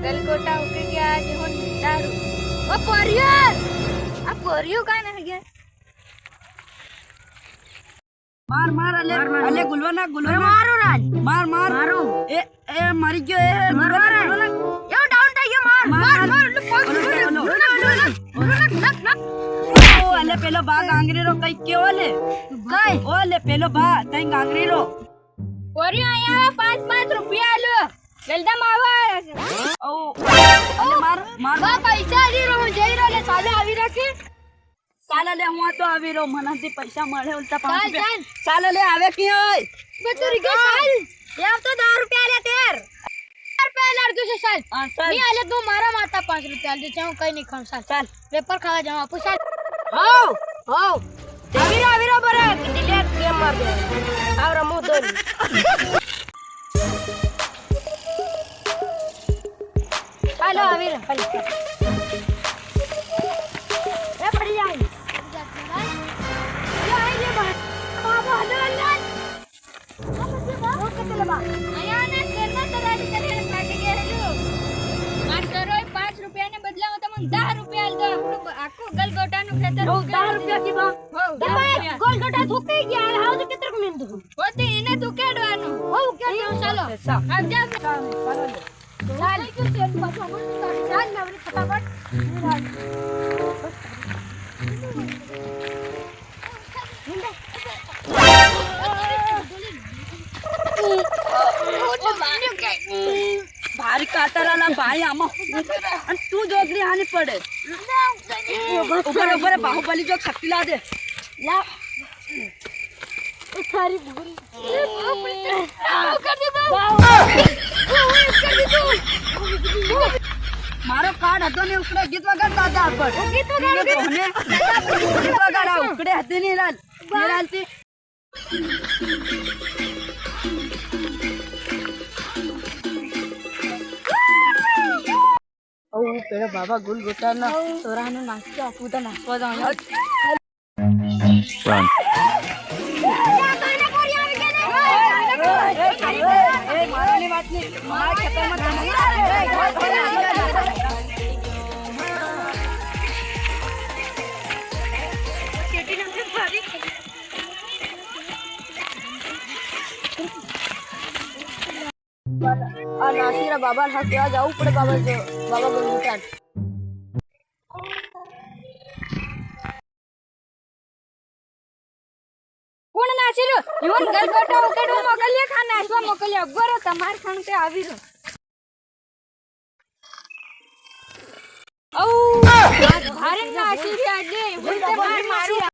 ગલગોટા ઉકે ગયા જીવન દારૂ ઓ પોરિયો આ પોરિયો કાને હે ગયા मार मार अले अले गुलवाना मारो राज मार मार मारो ए मरी गयो ए मार मार यो डाउन થઈ ગયો मार मार ओ अले पेलो बाग आंगरी रो कई केવો લે કઈ ઓ લે પેલો બા તઈ આંગરી રો પોરિયો આયા 5 રૂપિયા લો જલ્દી આવા ઓ માર માર બા પૈસા દી રો જઈ રો લે સાલે આવી રાખી साला ले हुआ तो आवी रो मनाती पैसा મળે ઉલટા 5 રૂપિયા साला ले आवे की ओय બતરી ગયો સાલ લેવ તો 10 રૂપિયા લે તેર 10 રૂપિયા લાડજો છે સાલ ની આલે તું મારા માતા 5 રૂપિયા દે હું કઈ નહીં ખાઉં સાલ ચાલ પેપર ખાવા જાવ આપું સાલ હો આવી રો બરે ડિલેટ ગેમ માર દે આવ રમો દો હાલો આવી રો ખાલી એ પડી જાય भारी काटराला भाई आमा आणि तू जोगली हानी पडे ऊपर ऊपर बाहुबली जो शक्ति ला दे ला खारी भूरी कर दे मारो कार्ड હતો ને ઉકડે ગીત વગાડતા હતા આપણ ગીત વગાડો મને ગીત વગાડા ઉકડે હતી ની લાલ નિરાલતી ઓ પેલા બાબા ગુલગોટાના સોરાનો નાસ્તો આપું તો નાસ્તો જાવ Run. મારાની વાત નહીં મારા ખેતરમાં આ નાસીરા બાબા ના ત્યાં જવું પડે બાબા ગુલગોટા કોણ નાસીરો ઈવન ગલગોટા ઉકેડવા મોકલ્યા ખા નાસવા મોકલ્યા ગોરો તમાર ખાણ તે આવી રહ્યો ઓ ભારે નાસીરી આડે ઈવન તે માર મારું